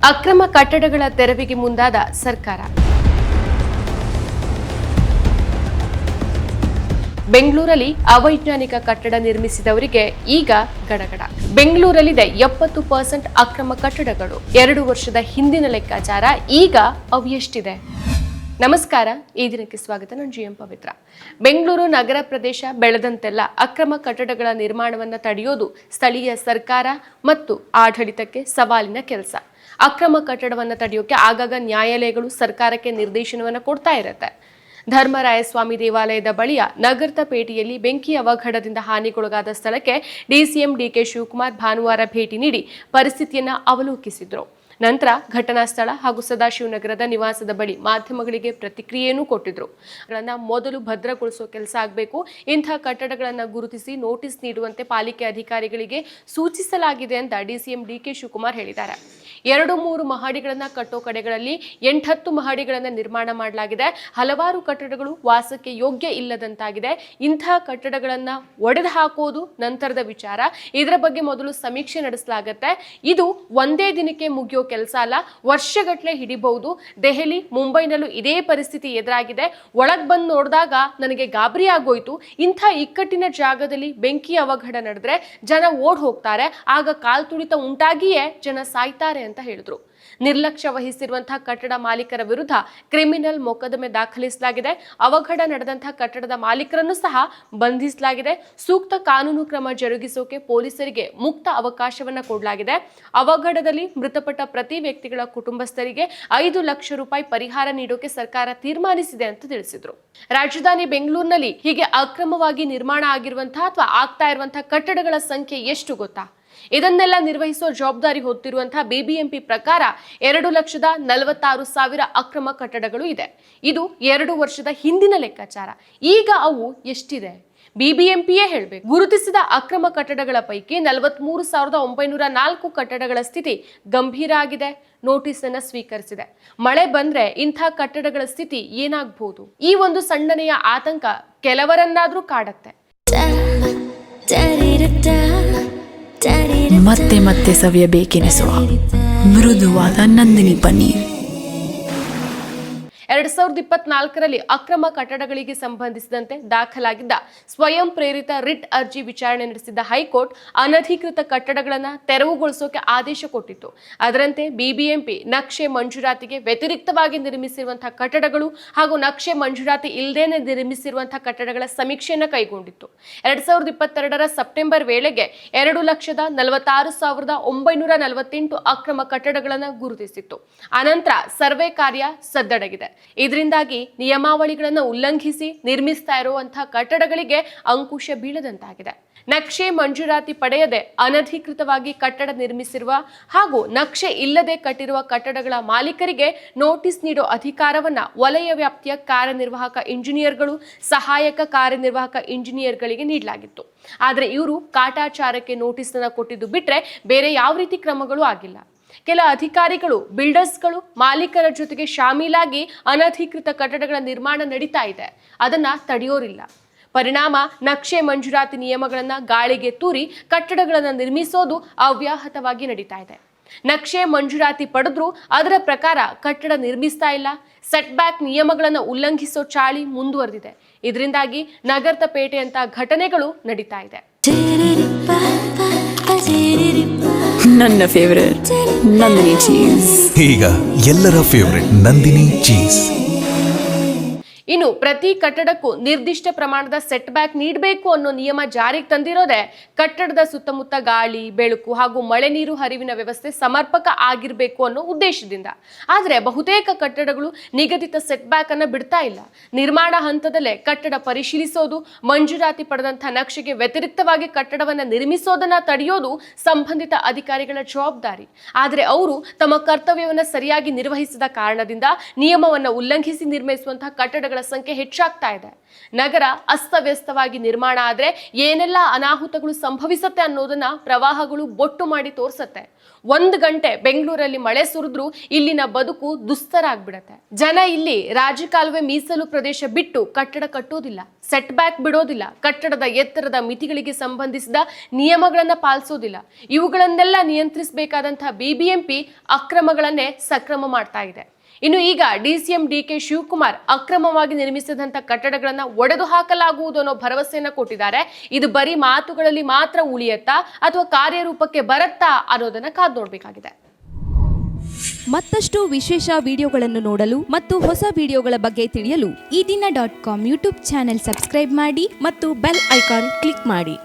ಅಕ್ರಮ ಕಟ್ಟಡಗಳ ತೆರವಿಗೆ ಮುಂದಾದ ಸರ್ಕಾರ. ಬೆಂಗಳೂರಲ್ಲಿ ಅವೈಜ್ಞಾನಿಕ ಕಟ್ಟಡ ನಿರ್ಮಿಸಿದವರಿಗೆ ಈಗ ಗಡಗಡ. ಬೆಂಗಳೂರಲ್ಲಿದೆ 70% ಅಕ್ರಮ ಕಟ್ಟಡಗಳು. 2 ವರ್ಷದ ಹಿಂದಿನ ಲೆಕ್ಕಾಚಾರ, ಈಗ ಅವು ಎಷ್ಟಿದೆ? ನಮಸ್ಕಾರ, ಈ ದಿನಕ್ಕೆ ಸ್ವಾಗತ. ನಾನು GM ಪವಿತ್ರ. ಬೆಂಗಳೂರು ನಗರ ಪ್ರದೇಶ ಬೆಳೆದಂತೆಲ್ಲ ಅಕ್ರಮ ಕಟ್ಟಡಗಳ ನಿರ್ಮಾಣವನ್ನು ತಡೆಯೋದು ಸ್ಥಳೀಯ ಸರ್ಕಾರ ಮತ್ತು ಆಡಳಿತಕ್ಕೆ ಸವಾಲಿನ ಕೆಲಸ. ಅಕ್ರಮ ಕಟ್ಟಡವನ್ನು ತಡೆಯೋಕೆ ಆಗಾಗ ನ್ಯಾಯಾಲಯಗಳು ಸರ್ಕಾರಕ್ಕೆ ನಿರ್ದೇಶನವನ್ನು ಕೊಡ್ತಾ ಇರುತ್ತೆ. ಧರ್ಮರಾಯಸ್ವಾಮಿ ದೇವಾಲಯದ ಬಳಿಯ ನಗರದ ಪೇಟೆಯಲ್ಲಿ ಬೆಂಕಿ ಅವಘಡದಿಂದ ಹಾನಿಗೊಳಗಾದ ಸ್ಥಳಕ್ಕೆ DCM DK ಶಿವಕುಮಾರ್ ಭಾನುವಾರ ಭೇಟಿ ನೀಡಿ ಪರಿಸ್ಥಿತಿಯನ್ನು ಅವಲೋಕಿಸಿದ್ರು. ನಂತರ ಘಟನಾ ಸ್ಥಳ ಹಾಗೂ ಸದಾಶಿವನಗರದ ನಿವಾಸದ ಬಳಿ ಮಾಧ್ಯಮಗಳಿಗೆ ಪ್ರತಿಕ್ರಿಯೆಯನ್ನು ಕೊಟ್ಟಿದ್ರು. ಮೊದಲು ಭದ್ರಗೊಳಿಸೋ ಕೆಲಸ ಆಗಬೇಕು. ಇಂಥ ಕಟ್ಟಡಗಳನ್ನು ಗುರುತಿಸಿ ನೋಟಿಸ್ ನೀಡುವಂತೆ ಪಾಲಿಕೆ ಅಧಿಕಾರಿಗಳಿಗೆ ಸೂಚಿಸಲಾಗಿದೆ ಅಂತ DCM DK ಶಿವಕುಮಾರ್ ಹೇಳಿದ್ದಾರೆ. 2-3 ಮಹಡಿಗಳನ್ನು ಕಟ್ಟೋ ಕಡೆಗಳಲ್ಲಿ 8-10 ಮಹಡಿಗಳನ್ನು ನಿರ್ಮಾಣ ಮಾಡಲಾಗಿದೆ. ಹಲವಾರು ಕಟ್ಟಡಗಳು ವಾಸಕ್ಕೆ ಯೋಗ್ಯ ಇಲ್ಲದಂತಾಗಿದೆ. ಇಂಥ ಕಟ್ಟಡಗಳನ್ನು ಒಡೆದು ಹಾಕೋದು ನಂತರದ ವಿಚಾರ. ಇದರ ಬಗ್ಗೆ ಮೊದಲು ಸಮೀಕ್ಷೆ ನಡೆಸಲಾಗುತ್ತೆ. ಇದು ಒಂದೇ ದಿನಕ್ಕೆ ಮುಗಿಯೋ ಕೆಲಸ ಅಲ್ಲ, ವರ್ಷಗಟ್ಟಲೆ ಹಿಡಿಬಹುದು. ದೆಹಲಿ, ಮುಂಬೈನಲ್ಲೂ ಇದೇ ಪರಿಸ್ಥಿತಿ ಎದುರಾಗಿದೆ. ಒಳಗ್ ಬಂದು ನೋಡಿದಾಗ ನನಗೆ ಗಾಬರಿ ಆಗೋಯ್ತು. ಇಂಥ ಇಕ್ಕಟ್ಟಿನ ಜಾಗದಲ್ಲಿ ಬೆಂಕಿ ಅವಘಡ ನಡೆದ್ರೆ ಜನ ಓಡ್ ಹೋಗ್ತಾರೆ, ಆಗ ಕಾಲ್ತುಳಿತ ಉಂಟಾಗಿಯೇ ಜನ ಸಾಯ್ತಾರೆ ಅಂತ ಹೇಳಿದ್ರು. ನಿರ್ಲಕ್ಷ್ಯ ವಹಿಸಿರುವಂತಹ ಕಟ್ಟಡ ಮಾಲೀಕರ ವಿರುದ್ಧ ಕ್ರಿಮಿನಲ್ ಮೊಕದ್ದಮೆ ದಾಖಲಿಸಲಾಗಿದೆ. ಅವಘಡ ನಡೆದಂತಹ ಕಟ್ಟಡದ ಮಾಲೀಕರನ್ನು ಸಹ ಬಂಧಿಸಲಾಗಿದೆ. ಸೂಕ್ತ ಕಾನೂನು ಕ್ರಮ ಜರುಗಿಸೋಕೆ ಪೊಲೀಸರಿಗೆ ಮುಕ್ತ ಅವಕಾಶವನ್ನ ಕೊಡಲಾಗಿದೆ. ಅವಘಡದಲ್ಲಿ ಮೃತಪಟ್ಟ ಪ್ರತಿ ವ್ಯಕ್ತಿಗಳ ಕುಟುಂಬಸ್ಥರಿಗೆ 5 ಲಕ್ಷ ರೂಪಾಯಿ ಪರಿಹಾರ ನೀಡೋಕೆ ಸರ್ಕಾರ ತೀರ್ಮಾನಿಸಿದೆ ಅಂತ ತಿಳಿಸಿದ್ರು. ರಾಜಧಾನಿ ಬೆಂಗಳೂರಿನಲ್ಲಿ ಹೀಗೆ ಅಕ್ರಮವಾಗಿ ನಿರ್ಮಾಣ ಆಗಿರುವಂತಹ ಅಥವಾ ಆಗ್ತಾ ಇರುವಂತಹ ಕಟ್ಟಡಗಳ ಸಂಖ್ಯೆ ಎಷ್ಟು ಗೊತ್ತಾ? ಇದನ್ನೆಲ್ಲ ನಿರ್ವಹಿಸುವ ಜವಾಬ್ದಾರಿ ಹೊತ್ತಿರುವಂತಹ BBMP ಪ್ರಕಾರ 2,46,000 ಅಕ್ರಮ ಕಟ್ಟಡಗಳು ಇದೆ. ಇದು 2 ವರ್ಷದ ಹಿಂದಿನ ಲೆಕ್ಕಾಚಾರ. ಈಗ ಅವು ಎಷ್ಟಿದೆ? BBMPಯೇ ಹೇಳಬೇಕು. ಗುರುತಿಸಿದ ಅಕ್ರಮ ಕಟ್ಟಡಗಳ ಪೈಕಿ 43,904 ಕಟ್ಟಡಗಳ ಸ್ಥಿತಿ ಗಂಭೀರ ಆಗಿದೆ. ನೋಟಿಸ್ ಅನ್ನು ಸ್ವೀಕರಿಸಿದೆ. ಮಳೆ ಬಂದ್ರೆ ಇಂಥ ಕಟ್ಟಡಗಳ ಸ್ಥಿತಿ ಏನಾಗಬಹುದು? ಈ ಒಂದು ಸಣ್ಣನೆಯ ಆತಂಕ ಕೆಲವರನ್ನಾದ್ರೂ ಕಾಡತ್ತೆ. ಮತ್ತೆ ಮತ್ತೆ ಸವಿಯಬೇಕೆನಿಸುವ ಮೃದುವಾದ ನಂದಿನಿ ಪನ್ನೀರ್. 2024ರಲ್ಲಿ ಅಕ್ರಮ ಕಟ್ಟಡಗಳಿಗೆ ಸಂಬಂಧಿಸಿದಂತೆ ದಾಖಲಾಗಿದ್ದ ಸ್ವಯಂ ಪ್ರೇರಿತ ರಿಟ್ ಅರ್ಜಿ ವಿಚಾರಣೆ ನಡೆಸಿದ್ದ ಹೈಕೋರ್ಟ್ ಅನಧಿಕೃತ ಕಟ್ಟಡಗಳನ್ನು ತೆರವುಗೊಳಿಸೋಕೆ ಆದೇಶ ಕೊಟ್ಟಿತ್ತು. ಅದರಂತೆ BBMP ನಕ್ಷೆ ಮಂಜೂರಾತಿಗೆ ವ್ಯತಿರಿಕ್ತವಾಗಿ ನಿರ್ಮಿಸಿರುವಂತಹ ಕಟ್ಟಡಗಳು ಹಾಗೂ ನಕ್ಷೆ ಮಂಜೂರಾತಿ ಇಲ್ಲದೇನೆ ನಿರ್ಮಿಸಿರುವಂತಹ ಕಟ್ಟಡಗಳ ಸಮೀಕ್ಷೆಯನ್ನು ಕೈಗೊಂಡಿತ್ತು. 2022ರ ಸೆಪ್ಟೆಂಬರ್ ವೇಳೆಗೆ 2,46,948 ಅಕ್ರಮ ಕಟ್ಟಡಗಳನ್ನು ಗುರುತಿಸಿತ್ತು. ಅನಂತರ ಸರ್ವೆ ಕಾರ್ಯ ಸದ್ದಡಗಿದೆ. ಇದರಿಂದಾಗಿ ನಿಯಮಾವಳಿಗಳನ್ನು ಉಲ್ಲಂಘಿಸಿ ನಿರ್ಮಿಸ್ತಾ ಇರುವಂತಹ ಕಟ್ಟಡಗಳಿಗೆ ಅಂಕುಶ ಬೀಳದಂತಾಗಿದೆ. ನಕ್ಷೆ ಮಂಜೂರಾತಿ ಪಡೆಯದೆ ಅನಧಿಕೃತವಾಗಿ ಕಟ್ಟಡ ನಿರ್ಮಿಸಿರುವ ಹಾಗೂ ನಕ್ಷೆ ಇಲ್ಲದೆ ಕಟ್ಟಿರುವ ಕಟ್ಟಡಗಳ ಮಾಲೀಕರಿಗೆ ನೋಟಿಸ್ ನೀಡೋ ಅಧಿಕಾರವನ್ನ ವಲಯ ವ್ಯಾಪ್ತಿಯ ಕಾರ್ಯನಿರ್ವಾಹಕ ಇಂಜಿನಿಯರ್ಗಳು, ಸಹಾಯಕ ಕಾರ್ಯನಿರ್ವಾಹಕ ಇಂಜಿನಿಯರ್ಗಳಿಗೆ ನೀಡಲಾಗಿತ್ತು. ಆದರೆ ಇವರು ಕಾಟಾಚಾರಕ್ಕೆ ನೋಟಿಸ್ ಅನ್ನು ಕೊಟ್ಟಿದ್ದು ಬಿಟ್ರೆ ಬೇರೆ ಯಾವ ರೀತಿ ಕ್ರಮಗಳು ಆಗಿಲ್ಲ. ಕೆಲ ಅಧಿಕಾರಿಗಳು, ಬಿಲ್ಡರ್ಸ್ಗಳು, ಮಾಲೀಕರ ಜೊತೆಗೆ ಶಾಮೀಲಾಗಿ ಅನಧಿಕೃತ ಕಟ್ಟಡಗಳ ನಿರ್ಮಾಣ ನಡೀತಾ ಇದೆ. ಅದನ್ನ ತಡೆಯೋರಿಲ್ಲ. ಪರಿಣಾಮ ನಕ್ಷೆ ಮಂಜೂರಾತಿ ನಿಯಮಗಳನ್ನ ಗಾಳಿಗೆ ತೂರಿ ಕಟ್ಟಡಗಳನ್ನು ನಿರ್ಮಿಸೋದು ಅವ್ಯಾಹತವಾಗಿ ನಡೀತಾ ಇದೆ. ನಕ್ಷೆ ಮಂಜೂರಾತಿ ಪಡೆದ್ರೂ ಅದರ ಪ್ರಕಾರ ಕಟ್ಟಡ ನಿರ್ಮಿಸ್ತಾ ಇಲ್ಲ. ಸೆಟ್ ಬ್ಯಾಕ್ ನಿಯಮಗಳನ್ನು ಉಲ್ಲಂಘಿಸೋ ಚಾಳಿ ಮುಂದುವರೆದಿದೆ. ಇದರಿಂದಾಗಿ ನಗರದ ಪೇಟೆಯಂತ ಘಟನೆಗಳು ನಡೀತಾ ಇದೆ. ನನ್ನ ಫೇವರೇಟ್ ನಂದಿನಿ ಚೀಸ್. ಈಗ ಎಲ್ಲರ ಫೇವರೇಟ್ ನಂದಿನಿ ಚೀಸ್. ಇನ್ನು ಪ್ರತಿ ಕಟ್ಟಡಕ್ಕೂ ನಿರ್ದಿಷ್ಟ ಪ್ರಮಾಣದ ಸೆಟ್ ಬ್ಯಾಕ್ ನೀಡಬೇಕು ಅನ್ನೋ ನಿಯಮ ಜಾರಿಗೆ ತಂದಿರೋದೇ ಕಟ್ಟಡದ ಸುತ್ತಮುತ್ತ ಗಾಳಿ, ಬೆಳಕು ಹಾಗೂ ಮಳೆ ನೀರು ಹರಿವಿನ ವ್ಯವಸ್ಥೆ ಸಮರ್ಪಕ ಆಗಿರಬೇಕು ಅನ್ನೋ ಉದ್ದೇಶದಿಂದ. ಆದರೆ ಬಹುತೇಕ ಕಟ್ಟಡಗಳು ನಿಗದಿತ ಸೆಟ್ ಬ್ಯಾಕ್ ಅನ್ನು ಬಿಡ್ತಾ ಇಲ್ಲ. ನಿರ್ಮಾಣ ಹಂತದಲ್ಲೇ ಕಟ್ಟಡ ಪರಿಶೀಲಿಸೋದು, ಮಂಜೂರಾತಿ ಪಡೆದಂತಹ ನಕ್ಷೆಗೆ ವ್ಯತಿರಿಕ್ತವಾಗಿ ಕಟ್ಟಡವನ್ನು ನಿರ್ಮಿಸೋದನ್ನ ತಡೆಯೋದು ಸಂಬಂಧಿತ ಅಧಿಕಾರಿಗಳ ಜವಾಬ್ದಾರಿ. ಆದರೆ ಅವರು ತಮ್ಮ ಕರ್ತವ್ಯವನ್ನು ಸರಿಯಾಗಿ ನಿರ್ವಹಿಸದ ಕಾರಣದಿಂದ ನಿಯಮವನ್ನು ಉಲ್ಲಂಘಿಸಿ ನಿರ್ಮಿಸುವಂತಹ ಕಟ್ಟಡಗಳ ಪ್ರವಾಹಗಳ ಸಂಖ್ಯೆ ಹೆಚ್ಚಾಗ್ತಾ ಇದೆ. ನಗರ ಅಸ್ತವ್ಯಸ್ತವಾಗಿ ನಿರ್ಮಾಣ ಆದ್ರೆ ಏನೆಲ್ಲ ಅನಾಹುತಗಳು ಸಂಭವಿಸುತ್ತೆ ಅನ್ನೋದನ್ನ ಪ್ರವಾಹಗಳು ಬೊಟ್ಟು ಮಾಡಿ ತೋರ್ಸತ್ತೆ. 1 ಗಂಟೆ ಬೆಂಗಳೂರಲ್ಲಿ ಮಳೆ ಸುರಿದ್ರೂ ಇಲ್ಲಿನ ಬದುಕು ದುಸ್ತರ ಆಗ್ಬಿಡತ್ತೆ. ಜನ ಇಲ್ಲಿ ರಾಜಕಾಲುವೆ ಮೀಸಲು ಪ್ರದೇಶ ಬಿಟ್ಟು ಕಟ್ಟಡ ಕಟ್ಟೋದಿಲ್ಲ, ಸೆಟ್ ಬ್ಯಾಕ್ ಬಿಡೋದಿಲ್ಲ, ಕಟ್ಟಡದ ಎತ್ತರದ ಮಿತಿಗಳಿಗೆ ಸಂಬಂಧಿಸಿದ ನಿಯಮಗಳನ್ನ ಪಾಲಿಸೋದಿಲ್ಲ. ಇವುಗಳನ್ನೆಲ್ಲ ನಿಯಂತ್ರಿಸಬೇಕಾದಂತಹ ಬಿಬಿಎಂಪಿ ಅಕ್ರಮಗಳನ್ನೇ ಸಕ್ರಮ ಮಾಡ್ತಾ ಇದೆ. ಇನ್ನು ಈಗ ಡಿಸಿಎಂ ಡಿಕೆ ಶಿವಕುಮಾರ್ ಅಕ್ರಮವಾಗಿ ನಿರ್ಮಿಸಿದಂತ ಕಟ್ಟಡಗಳನ್ನ ಒಡೆದು ಹಾಕಲಾಗುವುದು ಅನ್ನೋ ಭರವಸೆಯನ್ನ ಕೊಟ್ಟಿದ್ದಾರೆ. ಇದು ಬರೀ ಮಾತುಗಳಲ್ಲಿ ಮಾತ್ರ ಉಳಿಯತ್ತಾ ಅಥವಾ ಕಾರ್ಯರೂಪಕ್ಕೆ ಬರತ್ತಾ ಅನ್ನೋದನ್ನ ಕಾದು ನೋಡ್ಬೇಕಾಗಿದೆ. ಮತ್ತಷ್ಟು ವಿಶೇಷ ವಿಡಿಯೋಗಳನ್ನು ನೋಡಲು ಮತ್ತು ಹೊಸ ವಿಡಿಯೋಗಳ ಬಗ್ಗೆ ತಿಳಿಯಲು ಈ ದಿನ .com ಯೂಟ್ಯೂಬ್ ಚಾನೆಲ್ ಸಬ್ಸ್ಕ್ರೈಬ್ ಮಾಡಿ ಮತ್ತು ಬೆಲ್ ಐಕಾನ್ ಕ್ಲಿಕ್ ಮಾಡಿ.